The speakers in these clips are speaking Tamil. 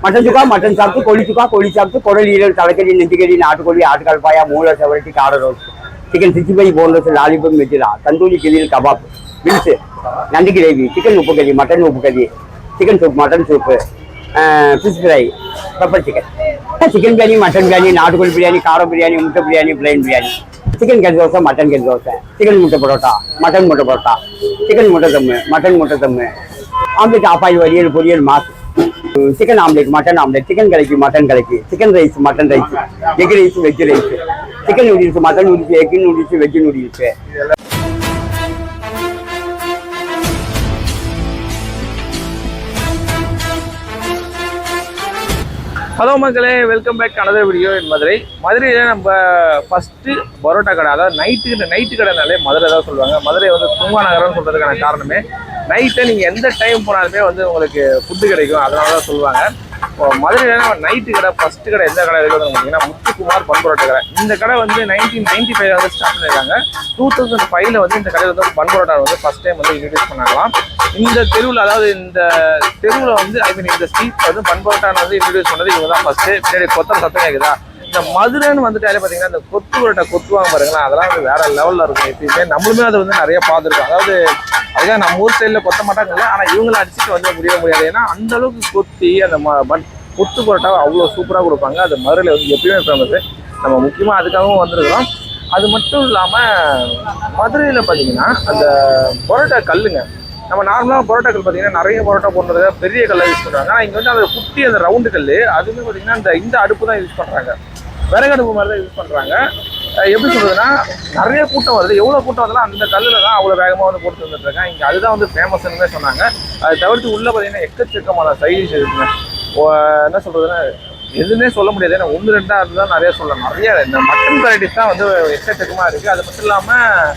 மட்டன் சுக்கா மட்டன் சாப்பிட்டு, கோழி சுக்கா கோழி சாப்பிட்டு, குடல் ஈரல் தலைக்கறி நெத்திக்கறி நாட்டுக்கோழி ஆட்டுக்கால் பாயா மூளை செவரட்டி காடை ரோஸ்ட் சிக்கன் 65 போன்லெஸ் லாலிபப் மெச்சிலா தந்தூரி கிரில் கபாப் மில்ஸ் நண்டு கிரேவி சிக்கன் உப்பு கறி மட்டன் உப்பு கறி chicken soup mutton soup fish fry pepper chicken chicken biryani mutton biryani நாட்டுக்கோழி பிரியாணி காரம் பிரியாணி முட்டை பிரியாணி பிளைன் பிரியாணி சிக்கன் கறி தோசை மட்டன் கறி தோசை சிக்கன் முட்டை பரோட்டா மட்டன் முட்டை பரோட்டா சிக்கன் முட்டை தம்மு மட்டன் முட்டை தம்மு ஆம்லெட் ஆப்பாய் வரியல் பொரியல் மாஸ் chicken omelette mutton omelette chicken கலக்கி மட்டன் கலக்கி chicken rice mutton rice egg rice veg rice chicken noodles mutton noodles egg noodles veg noodles. Hello மக்களே, welcome back another video in Madurai. மதுரையில் நம்ம ஃபஸ்ட்டு பரோட்டா கடை, அதாவது நைட்டு கடைனாலே மதுரை தான் சொல்லுவாங்க. மதுரை வந்து தூங்கா நகரம்னு சொல்கிறதுக்கான காரணமே நைட்டை நீங்கள் எந்த டைம் போனாலுமே வந்து உங்களுக்கு ஃபுட்டு கிடைக்கும், அதனால தான் சொல்லுவாங்க. இப்போ மதுரையில் நம்ம நைட்டு கடை ஃபஸ்ட்டு கடை எந்த கடை இருக்குதுன்னு பார்த்தீங்கன்னா முத்துக்குமார் பன் பரோட்டா கடை. இந்த கடை வந்து 1995 வந்து ஸ்டார்ட் பண்ணியிருக்காங்க. 2005 வந்து இந்த கடையில் வந்து பன் பரோட்டா வந்து ஃபஸ்ட் டைம் வந்து இன்ட்ரடியூஸ் பண்ணாங்களாம். இந்த தெருவில், அதாவது இந்த தெருவில் வந்து இந்த ஸ்ட்ரீட் வந்து பன் பரோட்டா வந்து இன்ட்ரடியூஸ் பண்ணது இவங்க தான் ஃபஸ்ட்டு. பின்னாடி கொத்தம் சத்தம் கேட்குதா? இந்த மதுரைன்னு வந்துட்டாலே பார்த்தீங்கன்னா இந்த கொத்து பரோட்டா கொத்துவாங்க பாருங்களேன், அதெல்லாம் வந்து வேற லெவலில் இருக்கும். எப்பயுமே நம்மளுமே அதை வந்து நிறைய பார்த்துருக்கோம். அதாவது அதுக்காக நம்ம ஊர் சைடில் கொத்த மாட்டாங்கல்ல, ஆனால் இவங்களை அடிச்சுட்டு வந்து முடியாது. ஏன்னா அந்த அளவுக்கு கொத்தி அந்த கொத்து பரோட்டாவை அவ்வளோ சூப்பராக கொடுப்பாங்க. அது மதுரையில் வந்து எப்பயுமே ஃபேமஸு. நம்ம முக்கியமாக அதுக்காகவும் வந்திருக்கிறோம். அது மட்டும் இல்லாமல் மதுரையில் பார்த்தீங்கன்னா அந்த பரோட்டா கல்லுங்க, நம்ம நார்மலாக பரோட்டாக்கள் பார்த்தீங்கன்னா நிறைய பரோட்டா போடுறது பெரிய கல்லை யூஸ் பண்ணுறாங்க. ஆனால் இங்கே வந்து அந்த குட்டி அந்த ரவுண்டு கல், அதுவுமே பார்த்தீங்கன்னா இந்த அடுப்பு தான் யூஸ் பண்ணுறாங்க. விறகு அடுப்பு மாதிரி தான் யூஸ் பண்ணுறாங்க. எப்படி சொல்றதுன்னா, நிறைய கூட்டம் வருது. எவ்வளோ கூட்டம் வந்தாலும் அந்த கல்லில் தான் அவ்வளோ வேகமாக வந்து போட்டு வந்துட்டுருக்காங்க. இங்கே அதுதான் வந்து ஃபேமஸ்ன்னு சொன்னாங்க. அதை தவிர்த்து உள்ளே பார்த்தீங்கன்னா எக்கச்சக்கமான சைடிஷ் இருக்குங்க. என்ன சொல்றதுன்னா எதுவுமே சொல்ல முடியாது. ஏன்னா 1-2 அதுதான் நிறைய சொல்லலாம். நிறைய இந்த மட்டன் வெரைட்டிஸ் தான் வந்து எக்கச்சக்கமாக இருக்குது. அது மட்டும் இல்லாமல்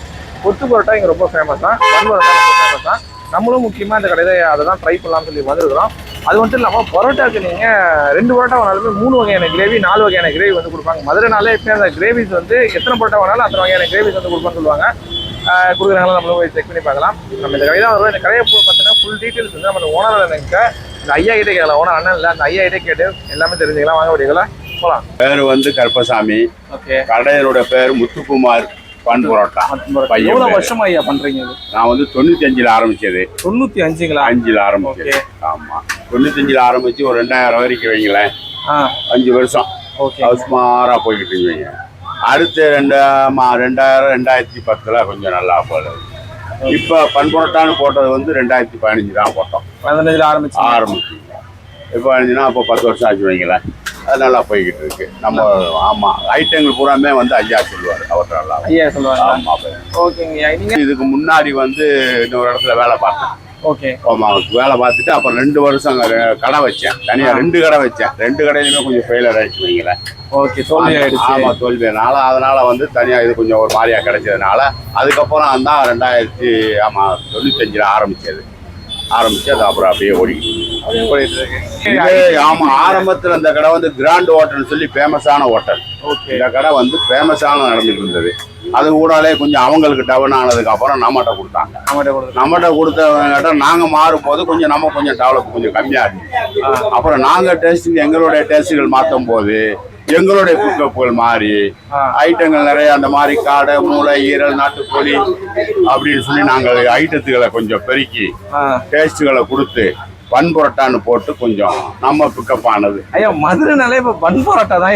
கொத்து பரோட்டா இங்கே ரொம்ப ஃபேமஸ் தான், பன் பரோட்டா ரொம்ப ஃபேமஸ் தான். நம்மளும் முக்கியமாக இந்த கடையில் அதை தான் ட்ரை பண்ணலாம்னு சொல்லி வந்துருக்கிறோம். அது மட்டும் இல்லாமல் பரோட்டாவுக்கு நீங்கள் 2 பரோட்டா வேணாலுமே 3 வகையான கிரேவி 4 வகையான கிரேவி வந்து கொடுப்பாங்க. மதுரைனாலே எப்படியும் அந்த கிரேவிஸ் வந்து எத்தனை பரோட்டா வேணாலும் அத்தனை வகையான கிரேவிஸ் வந்து கொடுப்பான்னு சொல்லுவாங்க. கொடுக்குறாங்களா நம்மளும் போய் செக் பண்ணி பார்க்கலாம். நம்ம இந்த கடை தான் வருவோம். இந்த கடையை பார்த்தீங்கன்னா ஃபுல் டீட்டெயில்ஸ் வந்து நம்ம ஓனர் எனக்கு இந்த ஐயா கிட்டே கேட்கலாம். ஓனர் அண்ணன் இல்லை, அந்த ஐயா கிட்டே கேட்டு எல்லாமே தெரிஞ்சுக்கலாம். வாங்க முடியுங்களா? போகலாம். பேர் வந்து கருப்பசாமி. ஓகே. கடையோட பேர் முத்துக்குமார் பன் பரோட்டா. எவ்வளவு வருஷமா ஐயா பண்றீங்க? நான் வந்து 95 ஆரம்பிச்சது. 95ங்களா? 5 ஆரம்பிச்சது. ஆமா, 95 ஆரம்பிச்சு ஒரு 2000 வரைக்கும் வைங்களேன். 5 வருஷம் சுமாரா போய்கிட்டு இருக்கீங்க. அடுத்து 2010 கொஞ்சம் நல்லா போகுது. இப்ப பன் பரோட்டான்னு போட்டது வந்து 2015 தான் போட்டோம். 15 ஆரம்பிச்சு இப்போ 15னா அப்போ 10 வருஷம் ஆச்சு வைங்களேன். அது நல்லா போய்கிட்டு இருக்கு. நம்ம ஆமா ஐட்டங்கள் பூராமே வந்து ஐயா சொல்லுவாரு. அவர் நல்லா ஐயா சொல்லுவாங்க. ஆமா. ஓகேங்க. இதுக்கு முன்னாடி வந்து இன்னொரு இடத்துல வேலை பார்த்தேன். ஓகே. ஆமா, வேலை பார்த்துட்டு அப்புறம் 2 வருஷம் கடை வச்சேன். தனியா 2 கடை வச்சேன். 2 கடையிலுமே கொஞ்சம் ஃபெயிலர் ஆயிடுச்சு வைங்களேன். ஓகே. தோல்வி ஆயிடுச்சு. ஆமா, தோல்வினால அதனால வந்து தனியா இது கொஞ்சம் ஒரு மாதிரியா கிடைச்சதுனால அதுக்கப்புறம் தான் 2095 ஆரம்பிச்சு அது அப்புறம் அப்படியே ஓடிட்டு இருக்கு. ஆமா, ஆரம்பத்துல அந்த கடை வந்து கிராண்ட் ஹோட்டல்னு சொல்லி ஃபேமஸான ஹோட்டல். இந்த கடை வந்து ஃபேமஸான நடந்துட்டு இருந்தது. அது கூடாலே கொஞ்சம் அவங்களுக்கு டவுன் ஆனதுக்கு அப்புறம் நம்மகிட்ட கொடுத்தாங்க. நம்மகிட்ட கொடுத்தவங்க நாங்க மாறும் போது கொஞ்சம் நம்ம கொஞ்சம் டெவலப் கொஞ்சம் கம்மியா இருந்துச்சு. அப்புறம் நாங்க டேஸ்ட் எங்களுடைய டேஸ்ட்டுகள் மாற்றும் போது எங்களுடைய பிக்கப்புகள் மாறி ஐட்டங்கள் நிறைய அந்த மாதிரி காடை மூளை ஈரல் நாட்டுக்கோழி அப்படின்னு சொல்லி நாங்கள் ஐட்டத்துகளை கொஞ்சம் பெருக்கி டேஸ்ட்டுகளை கொடுத்து பன் பரோட்டான்னு போட்டு கொஞ்சம் நம்ம பிக்கப் ஆனது. ஐயா, மதுரைனாலே இப்போ பன் பரோட்டா தான்.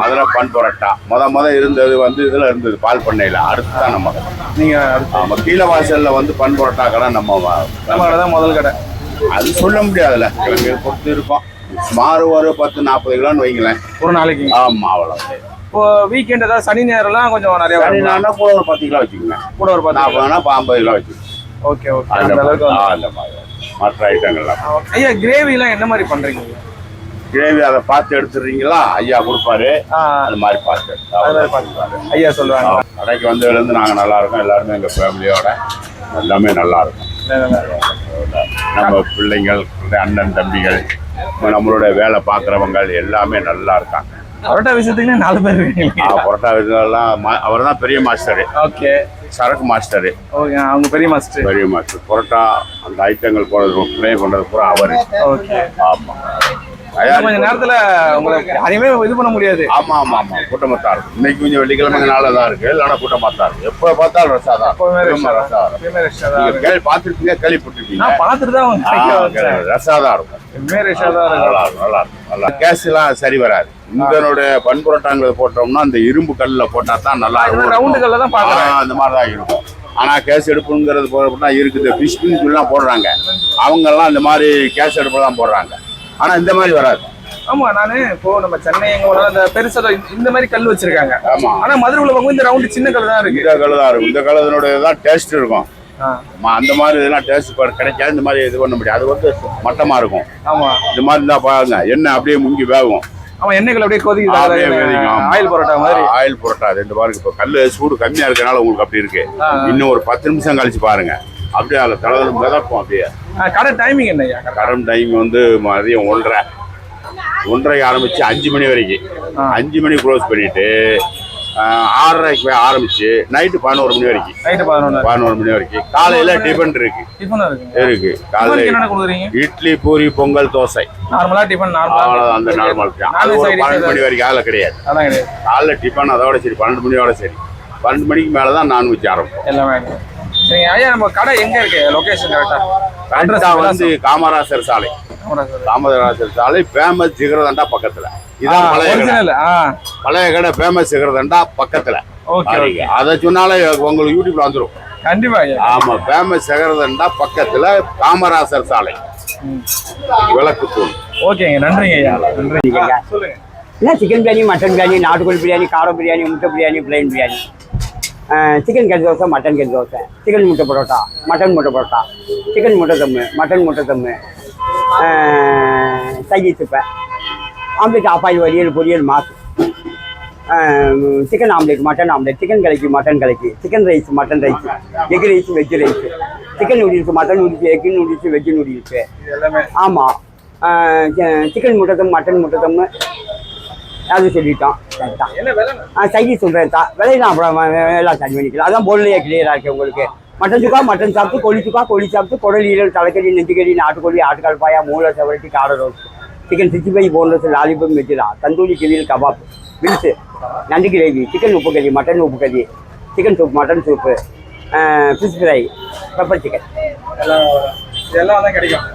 மதுரை பன் பரோட்டா முத இருந்தது வந்து இதுல இருந்தது பால் பண்ணையில. அடுத்துதான் நம்ம நீங்க ஆமா கீழே வாசல்ல வந்து பன் பரோட்டா கடை நம்ம தான் முதல் கடை. அது சொல்ல முடியாதுல்ல, கிழங்கு பொறுத்து இருக்கும். சுமார் ஒரு 10-40 கிலோன்னு வைங்களேன் ஒரு நாளைக்கு. ஆமா, அவ்வளோ. இப்போ வீக்கெண்ட் ஏதாவது சனி நேரம்லாம் கொஞ்சம் நிறைய கூட ஒரு 10 கிலோ வச்சுக்கோங்க. கூட ஒரு 40 50 கிலோ வச்சுக்கோங்க. ஓகே. அந்த மாதிரி மற்ற ஐட்டங்கள்லாம். ஐயா, கிரேவிலாம் என்ன மாதிரி பண்றீங்க? கிரேவி அதை பார்த்து எடுத்துடுறீங்களா? ஐயா கொடுப்பாரு. அது மாதிரி பார்த்து ஐயா சொல்லுவாங்க. கடைக்கு வந்து நாங்கள் நல்லா இருக்கோம். எல்லாருமே எங்கள் ஃபேமிலியோட எல்லாமே நல்லா இருக்கும். நம்ம பிள்ளைங்கள், அண்ணன் தம்பிகள், நம்மளுடைய வேலை பார்க்குறவங்க எல்லாமே நல்லா இருக்காங்க. பரோட்டா விஷயத்துக்கு 4 பேர் இருக்கீங்க. பரோட்டா விஷயம்லாம் அவர் தான் பெரிய மாஸ்டரு. ஓகே. சரக்கு மாஸ்டரு. ஓகே. அவங்க பெரிய மாஸ்டர். பரோட்டா அந்த ஐட்டங்கள் போடுறது ப்ளே பண்ணுறது பூரா அவர். ஓகே. ஆமாம். கொஞ்ச நேரத்துல உங்களுக்கு யாரையுமே இது பண்ண முடியாது. ஆமா ஆமா ஆமா, கூட்டமா தான் இருக்கும். இன்னைக்கு கொஞ்சம் வெள்ளிக்கிழமை நாள தான் இருக்கு, இல்லைன்னா கூட்டமா தான் இருக்கு. எப்ப பார்த்தாலும் ரசா தான், எப்பவுமே ரசா தான். எப்பவுமே ரஷ்ஷா தான் இருக்கு. கேள்வி பார்த்துருப்பீங்க, கேள்விப்பட்டிருப்பீங்க. நான் பார்த்துட்டு தான் வந்தேன். ரசா தான் இருக்கும், எப்பவுமே ரஷ்ஷா தான் இருக்கு. நல்லா இருக்கும், நல்லா இருக்கும். நல்லா கேஸ் எல்லாம் சரி வராது. இதனுடைய பன் புரோட்டாங்கிறத போட்டோம்னா அந்த இரும்பு கல்லுல போட்டா தான் நல்லா இருக்கும். ரவுண்டு கல்ல தான் பாக்குறேன். அந்த மாதிரி தான் இருக்கும். ஆனா கேஸ் அடுப்புங்கிறது போட்டா இருக்குது, ஃபிஷ் எல்லாம் போடுறாங்க. அவங்க எல்லாம் இந்த மாதிரி கேஸ் அடுப்புல தான் போடுறாங்க. ஆனா இந்த மாதிரி வராது. ஆமா, நானு இப்போ நம்ம சென்னை எங்க போனாலும் இந்த பெருசா இந்த மாதிரி கல் வச்சிருக்காங்க. ஆமா, ஆனா மதுரைக்குள்ள போகும்போது இந்த ரவுண்டு சின்ன கல் தான் இருக்கு. இந்த கல் தான் இருக்கும். இந்த கல்லனுடைய தான் டேஸ்ட் இருக்கும். அந்த மாதிரி இதெல்லாம் டேஸ்ட் கிடைக்காது. இந்த மாதிரி இது பண்ண முடியாது. அது வந்து மட்டமா இருக்கும். ஆமா, இந்த மாதிரி இருந்தா பாருங்க, எண்ணெய் அப்படியே முங்கி வேகும். ஆமா, எண்ணெய்கள் அப்படியே கொதிக்குது. ஆயில் பரோட்டா மாதிரி. ஆயில் பரோட்டா ரெண்டு பாருங்க. இப்போ கல்லு சூடு கம்மியா இருக்கனால உங்களுக்கு அப்படி இருக்கு. இன்னும் ஒரு 10 நிமிஷம் கழிச்சு பாருங்க, அப்படியே அதில் தலை மிதக்கும். அப்படியே கடை டைமிங் என்னையா? கடை டைம் வந்து மதியம் 1:30 ஆரம்பிச்சு 5 மணி வரைக்கும். 5 மணி க்ளோஸ் பண்ணிட்டு 6:30 போய் ஆரம்பிச்சு நைட்டு 11 மணி வரைக்கும். நைட்டு 11 மணி வரைக்கும். காலையில டிஃபன் இருக்கு. இருக்கு காலையில இட்லி, பூரி, பொங்கல், தோசை. நார்மலா டிஃபன் நார்மலா அந்த நார்மல் அது ஒரு 12 மணி வரைக்கும். அதில் கிடையாது. காலைல டிஃபன் அதோட சரி 12 மணியோட சரி. 12 மணிக்கு மேலதான் நான்வெஜ் ஆரம்பிக்கும் எல்லாமே. சரி ஐயா, நம்ம கடை எங்க இருக்கு? லொகேஷன் கரெக்டா? கரெக்டா வந்து காமராசர் சாலை. காமராசர் சாலை ஃபேமஸ் ஜிகர்தண்டா பக்கத்துல. இதான் பழைய கடை. பழைய கடை ஃபேமஸ் ஜிகர்தண்டா பக்கத்துல. அதை சொன்னாலே உங்களுக்கு யூடியூப்ல வந்துடும் கண்டிப்பா. ஆமா, ஃபேமஸ் ஜிகர்தண்டா பக்கத்துல காமராசர் சாலை, விளக்குத்தூள். ஓகேங்க, நன்றிங்க ஐயா. நன்றிங்க. சொல்லுங்க. என்ன சிக்கன் பிரியாணி, மட்டன் பிரியாணி, நாட்டுக்கோழி பிரியாணி, கார பிரியாணி, முட்டை பிரியாணி, பிளைன் பிரியாணி, சிக்கன் கறி தோசை, மட்டன் கறி தோசை, சிக்கன் முட்டை பரோட்டா, மட்டன் முட்டை பரோட்டா, சிக்கன் முட்டை தம்மு, மட்டன் முட்டை தம்மு, சைடி சுப்பை, ஆம்லேட், ஆப்பாயில் வரியல், பொரியல், மாசு, chicken omelette, mutton omelette, chicken கலக்கி, மட்டன் கலக்கி, chicken rice, mutton rice, egg rice, veg rice, chicken noodles, mutton noodles, egg noodles, veg noodles. ஆமாம், சிக்கன் முட்டை தம், மட்டன் முட்டை தம்மு, அது சொல்லிட்டோம். சைடி சொல்கிறேன் தான், விலையெல்லாம் அப்புறம் எல்லாம் சரி பண்ணிக்கலாம். அதான் போர்லையே கிளியராக இருக்குது உங்களுக்கு. மட்டன் சுக்கா, மட்டன் சாப்பிட்டு, கோழி சுக்கா, கோழி சாப்பிட்டு, குடல், ஈரல், தலைக்கறி, நெஞ்சுக்கறி, நாட்டுக்கோழி, ஆட்டுக்கால் பாயா, மூளை, செவரட்டி, கார ரோஸ், சிக்கன் 65 போன்லெஸ், லாலிபப், மெஜிரா, தந்தூரி, கிரில், கபாப், வில்ஸு, நண்டு கிரேவி, சிக்கன் உப்பு கறி, மட்டன் உப்பு கறி, chicken soup, mutton soup, fish fry, pepper chicken எல்லாம் கிடைக்கும்.